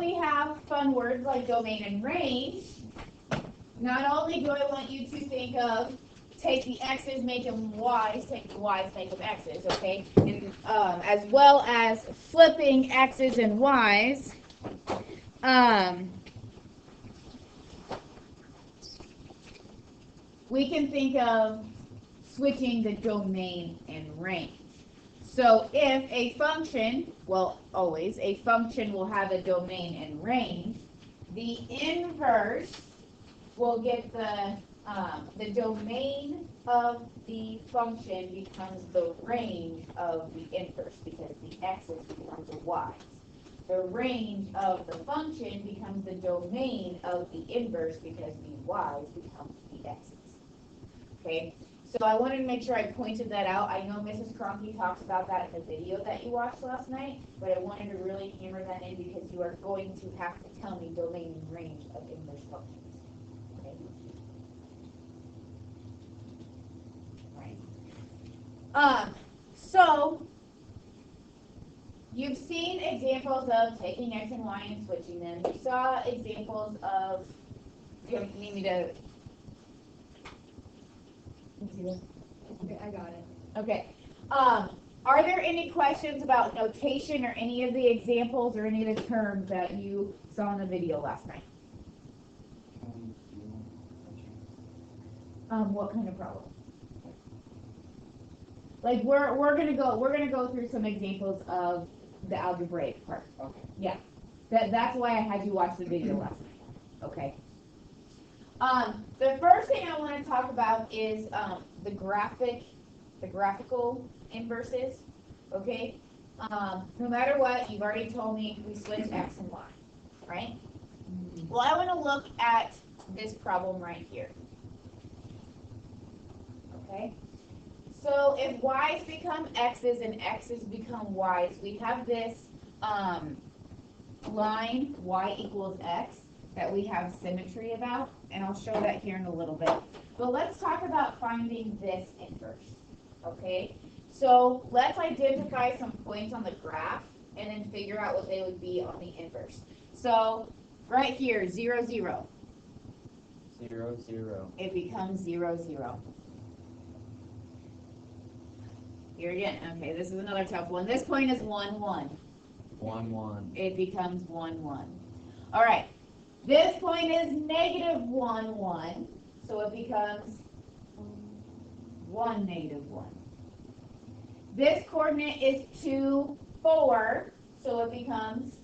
we have fun words like domain and range, not only do I want you to think of take the x's, make them y's, take the y's, make them x's, okay? And, as well as flipping x's and y's. We can think of switching the domain and range. So if a function, well, always, a function will have a domain and range, the inverse will get the domain of the function becomes the range of the inverse because the x's becomes the y's. The range of the function becomes the domain of the inverse because the y's becomes the x's. Okay, so I wanted to make sure I pointed that out. I know Mrs. Cronky talks about that in the video that you watched last night, but I wanted to really hammer that in because you are going to have to tell me domain and range of inverse functions. Okay. Right. So you've seen examples of taking x and y and switching them. You saw examples of. Do you need me to? Okay, I got it. Okay. Are there any questions about notation or any of the examples or any of the terms that you saw in the video last night? What kind of problem? Like we're gonna go through some examples of the algebraic part. Okay. Yeah. That's why I had you watch the video last night. Okay. The first thing I want to talk about is the graphical inverses. Okay. No matter what, you've already told me we switch x and y, right? Well, I want to look at this problem right here. Okay. So if y's become x's and x's become y's, we have this line y equals x that we have symmetry about, and I'll show that here in a little bit. But let's talk about finding this inverse, okay? So let's identify some points on the graph and then figure out what they would be on the inverse. So right here, 0, 0. 0, 0. It becomes 0, 0. Here again, okay, this is another tough one. This point is 1, 1. 1, 1. It becomes 1, 1. All right. This point is negative 1, 1, so it becomes 1, negative 1. This coordinate is 2, 4, so it becomes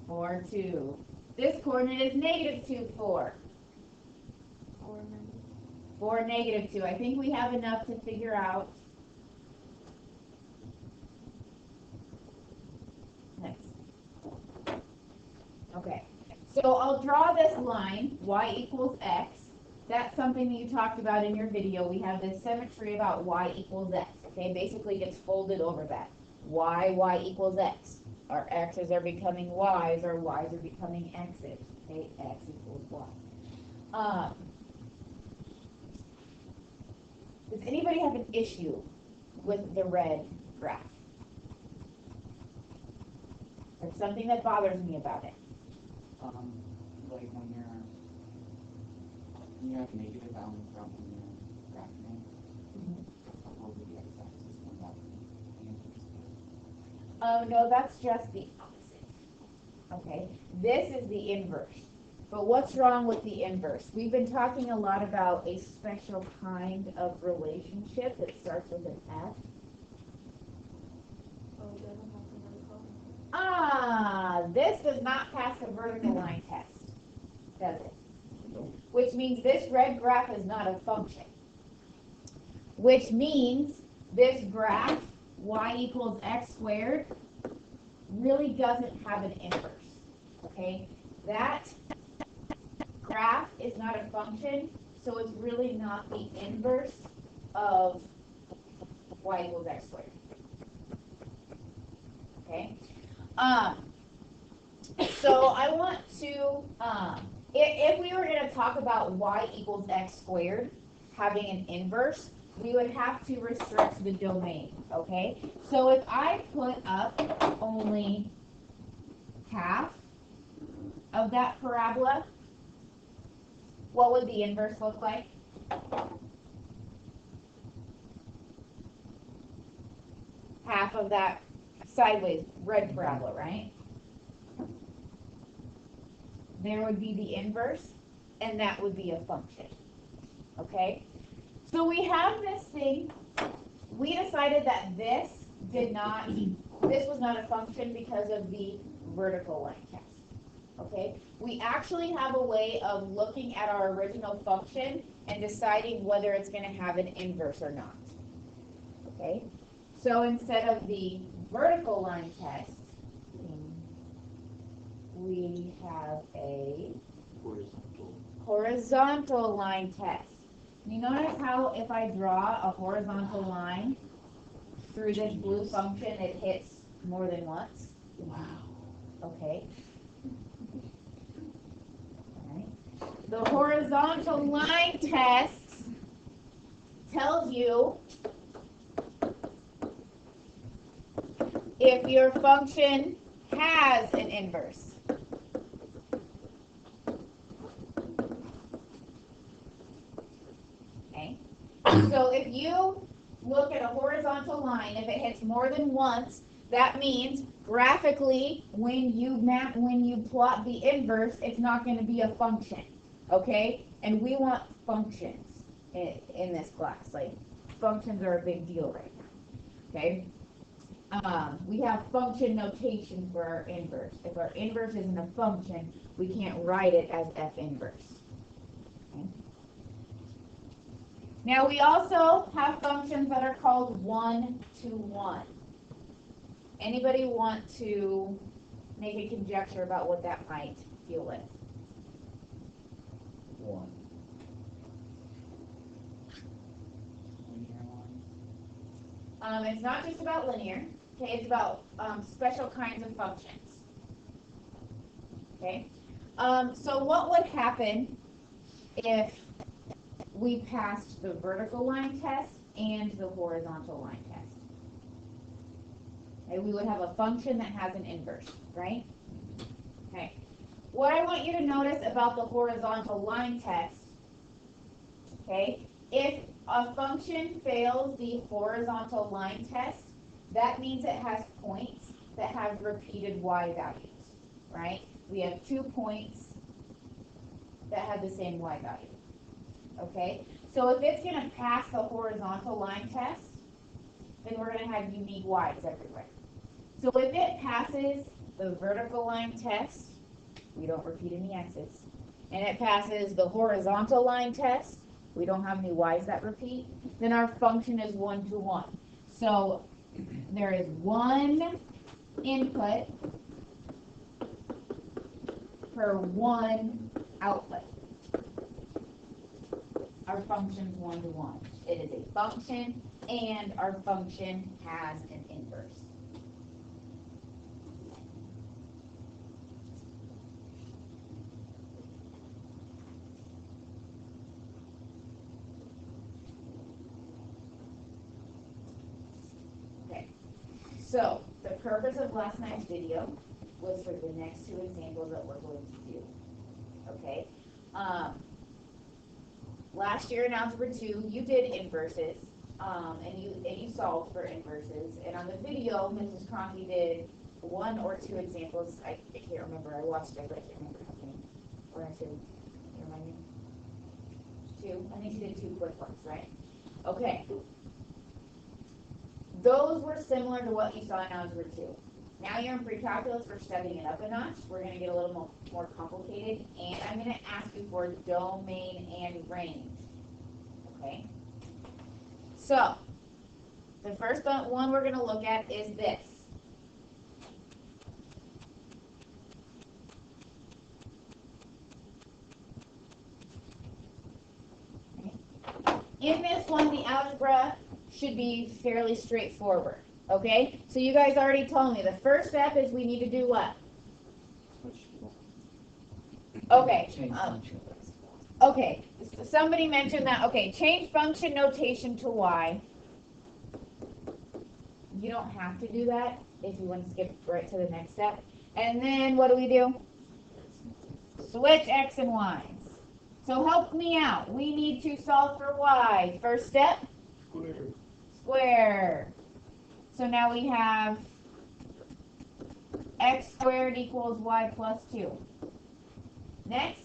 4, 2. This coordinate is negative 2, 4. 4, negative 2. I think we have enough to figure out. Next. Okay. So I'll draw this line, y equals x. That's something that you talked about in your video. We have this symmetry about y equals x. Okay, basically it gets folded over that. Y equals x. Our x's are becoming y's, our y's are becoming x's. Okay, x equals y. Does anybody have an issue with the red graph? There's something that bothers me about it. Like when you have negative value from your graph name, over the x-axis, when that would be the inverse. No, that's just the opposite. Okay, this is the inverse. But what's wrong with the inverse? We've been talking a lot about a special kind of relationship that starts with an F. This does not pass the vertical line test, does it? Which means this red graph is not a function. Which means this graph, y equals x squared, really doesn't have an inverse. Okay? That graph is not a function, so it's really not the inverse of y equals x squared. Okay? So I want to, if we were going to talk about y equals x squared having an inverse, we would have to restrict the domain, okay? So if I put up only half of that parabola, what would the inverse look like? Half of that sideways red parabola, right? There would be the inverse, and that would be a function. Okay? So we have this thing. We decided that this was not a function because of the vertical line test. Okay? We actually have a way of looking at our original function and deciding whether it's going to have an inverse or not. Okay? So instead of the vertical line test, we have a horizontal line test. You notice how if I draw a horizontal line through this blue function, it hits more than once? Wow. Okay. All right. The horizontal line test tells you if your function has an inverse. Okay. So if you look at a horizontal line, if it hits more than once, that means graphically when you plot the inverse, it's not going to be a function. Okay? And we want functions in this class. Like, functions are a big deal right now. Okay? We have function notation for our inverse. If our inverse isn't a function, we can't write it as f inverse. Okay? Now we also have functions that are called one-to-one. Anybody want to make a conjecture about what that might deal with? One. It's not just about linear. Okay, it's about special kinds of functions. Okay, so what would happen if we passed the vertical line test and the horizontal line test? Okay, we would have a function that has an inverse, right? Okay. What I want you to notice about the horizontal line test, okay, if a function fails the horizontal line test, that means it has points that have repeated y values, right? We have 2 points that have the same y value, okay? So if it's going to pass the horizontal line test, then we're going to have unique y's everywhere. So if it passes the vertical line test, we don't repeat any x's, and it passes the horizontal line test, we don't have any y's that repeat, then our function is one-to-one. So there is one input per one output. Our function is one-to-one. It is a function, and our function has an inverse. So, the purpose of last night's video was for the next 2 examples that we're going to do. Okay? Last year in Algebra 2, you did inverses, and you solved for inverses. And on the video, Mrs. Cronky did 1 or 2 examples. I can't remember. I watched it, but I can't remember how many. 1 or 2. Can you remind me? 2? I think she did 2 quick ones, right? Okay. Those were similar to what you saw in Algebra 2. Now you're in pre-calculus, we're stepping it up a notch. We're going to get a little more complicated, and I'm going to ask you for domain and range. Okay? So, the first one we're going to look at is this. In this one, the algebra should be fairly straightforward. Okay? So you guys already told me the first step is we need to do what? Okay. Okay. Somebody mentioned that. Okay, change function notation to y. You don't have to do that if you want to skip right to the next step. And then what do? switch x and y's. So help me out. We need to solve for y. First step? Square. Square. So now we have x squared equals y plus 2. Next.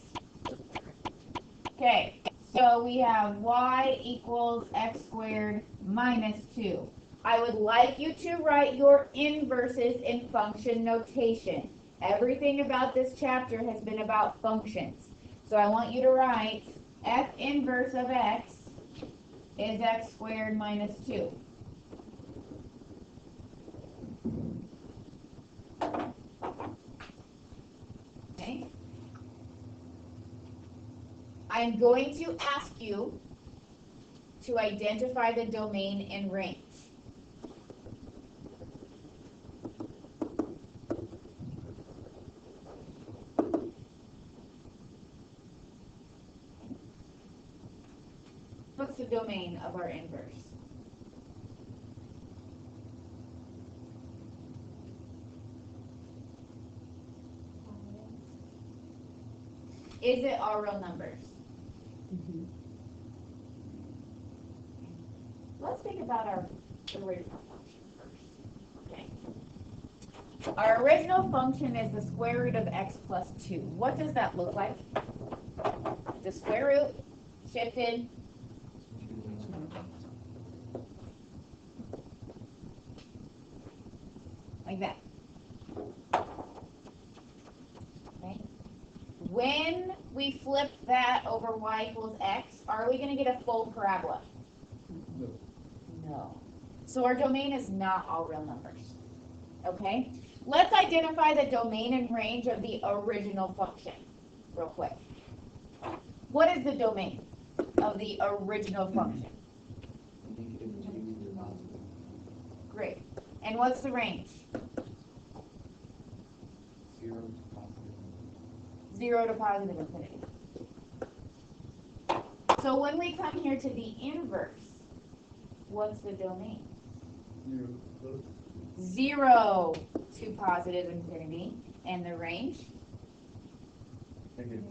Okay, so we have y equals x squared minus 2. I would like you to write your inverses in function notation. Everything about this chapter has been about functions. So I want you to write f inverse of x is x squared minus 2. Okay. I'm going to ask you to identify the domain and range. What's the domain of our inverse? Is it all real numbers? Let's think about our original function first. Okay. Our original function is the square root of x plus 2. What does that look like? The square root shifted like that. Okay. When we flip that over y equals x, are we going to get a full parabola? No. No. So our domain is not all real numbers. Okay? Let's identify the domain and range of the original function real quick. What is the domain of the original function? Great. And what's the range? 0 to positive infinity. So when we come here to the inverse, what's the domain? 0 to positive infinity. And the range? -2.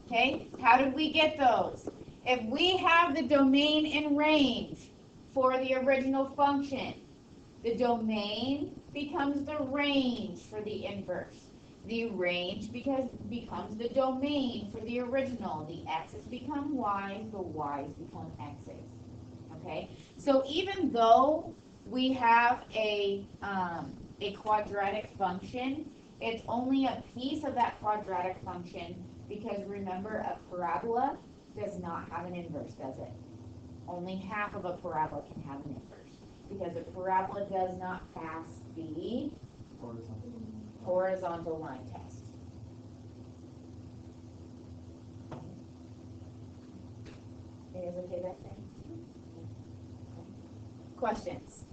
Okay, how did we get those? If we have the domain and range for the original function, the domain becomes the range for the inverse. The range becomes the domain for the original. The x's become y's, the y's become x's. Okay, so even though we have a quadratic function, it's only a piece of that quadratic function because remember, a parabola does not have an inverse, does it? Only half of a parabola can have an inverse because a parabola does not pass the horizontal line test. It is okay back there? Questions?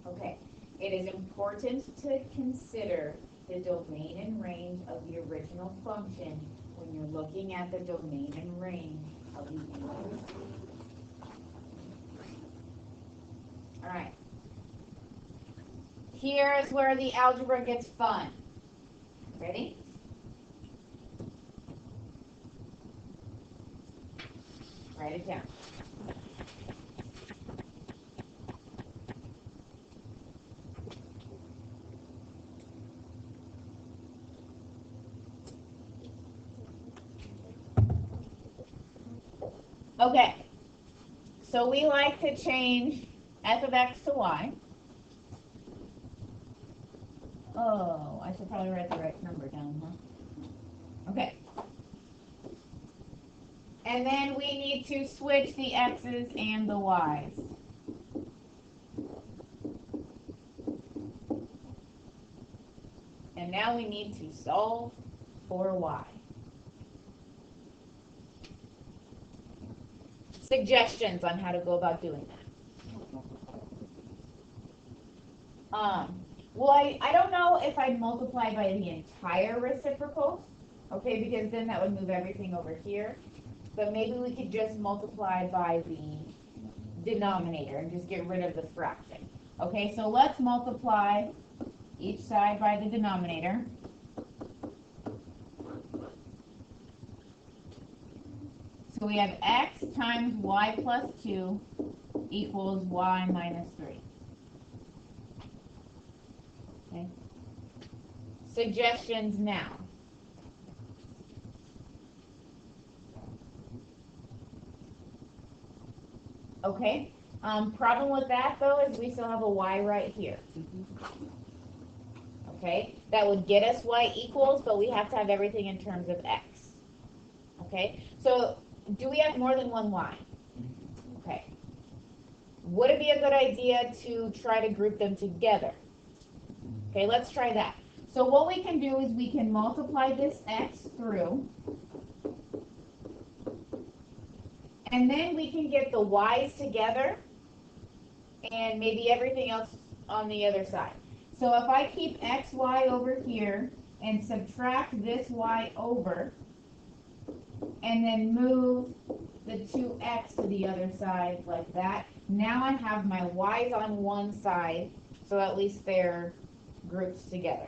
Okay. It is important to consider the domain and range of the original function when you're looking at the domain and range of the inverse. All right. Here is where the algebra gets fun. Ready? Write it down. Okay, so we like to change f of x to y. Oh, I should probably write the right number down, huh? Okay. And then we need to switch the x's and the y's. And now we need to solve for y. Suggestions on how to go about doing that. Well, I don't know if I'd multiply by the entire reciprocal, okay, because then that would move everything over here. But maybe we could just multiply by the denominator and just get rid of the fraction. Okay, so let's multiply each side by the denominator. So we have x times y plus 2 equals y minus 3. Okay. Suggestions now. Okay. Problem with that though is we still have a y right here. Okay. That would get us y equals, but we have to have everything in terms of x. Okay. So do we have more than one y? Okay. Would it be a good idea to try to group them together? Okay, let's try that. So what we can do is we can multiply this x through, and then we can get the y's together and maybe everything else on the other side. So if I keep xy over here and subtract this y over, and then move the 2x to the other side like that, now I have my y's on one side, so at least they're grouped together.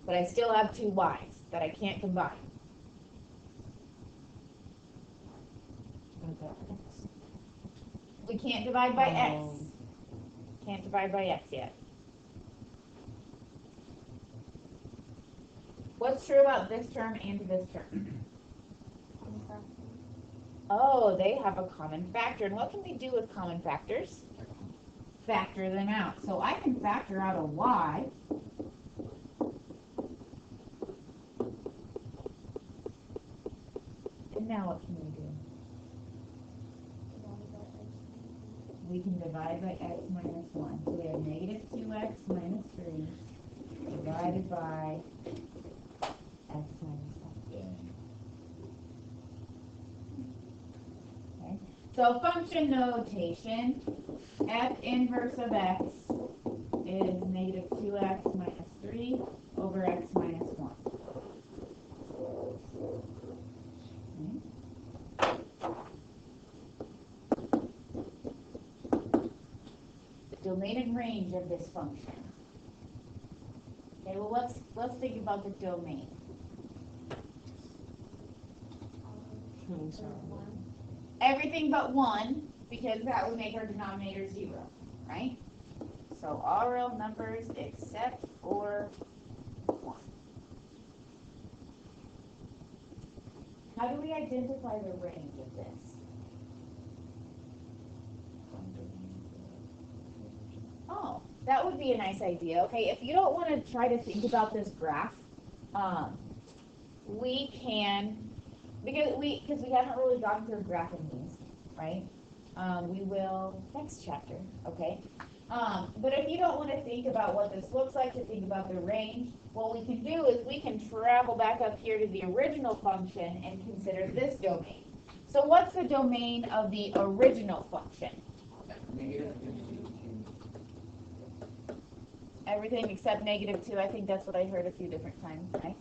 But I still have two y's that I can't combine. We can't divide by x. Can't divide by x yet. What's true about this term and this term? Oh, they have a common factor. And what can we do with common factors? Factor them out. So I can factor out a y. And now what can we do? We can divide by x minus 1. So we have negative 2x minus 3 divided by x minus 1. Okay. So function notation, f inverse of x is negative 2x minus 3 over x minus 1. Domain and range of this function. Okay, well let's think about the domain. Everything but 1, because that would make our denominator 0, right? So all real numbers except for 1. How do we identify the range of this? Oh, that would be a nice idea. Okay, if you don't want to try to think about this graph, we can, because we haven't really gotten through graphing these, right? We will next chapter, okay? But if you don't want to think about what this looks like, to think about the range, what we can do is we can travel back up here to the original function and consider this domain. So what's the domain of the original function? Everything except negative 2. I think that's what I heard a few different times, right?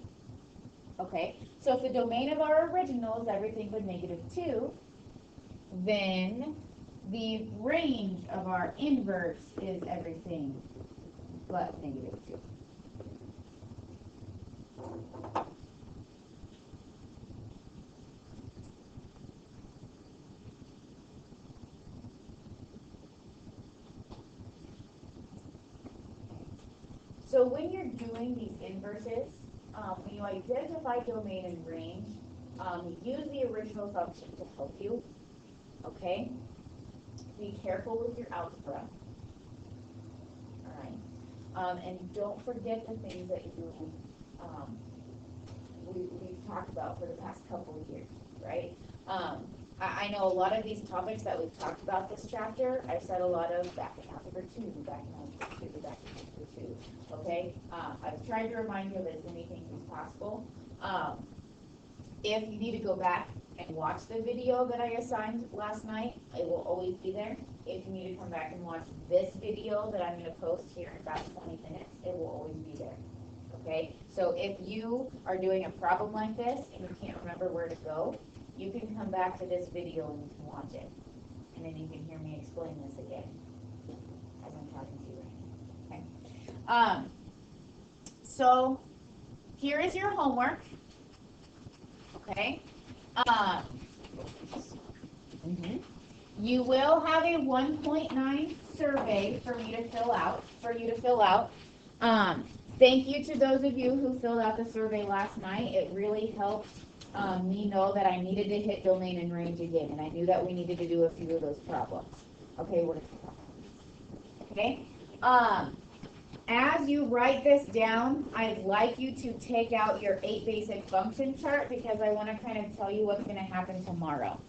Okay, so if the domain of our original is everything but negative 2, then the range of our inverse is everything but negative 2. So when you're doing these inverses, when you identify domain and range, use the original function to help you, okay? Be careful with your algebra, all right? And don't forget the things that we've talked about for the past couple of years, right? I know a lot of these topics that we've talked about this chapter, I've said a lot of back in algebra 2, back in algebra 2, back in algebra 2, okay? I've tried to remind you of as many things as possible. If you need to go back and watch the video that I assigned last night, it will always be there. If you need to come back and watch this video that I'm going to post here in about 20 minutes, it will always be there. Okay? So if you are doing a problem like this and you can't remember where to go, you can come back to this video and you can watch it. And then you can hear me explain this again as I'm talking to you right now. Okay? So here is your homework. Okay. You will have a 1.9 survey for you to fill out. Thank you to those of you who filled out the survey last night. It really helped me know that I needed to hit domain and range again, and I knew that we needed to do a few of those problems. Okay, as you write this down, I'd like you to take out your 8 basic function chart because I want to kind of tell you what's going to happen tomorrow.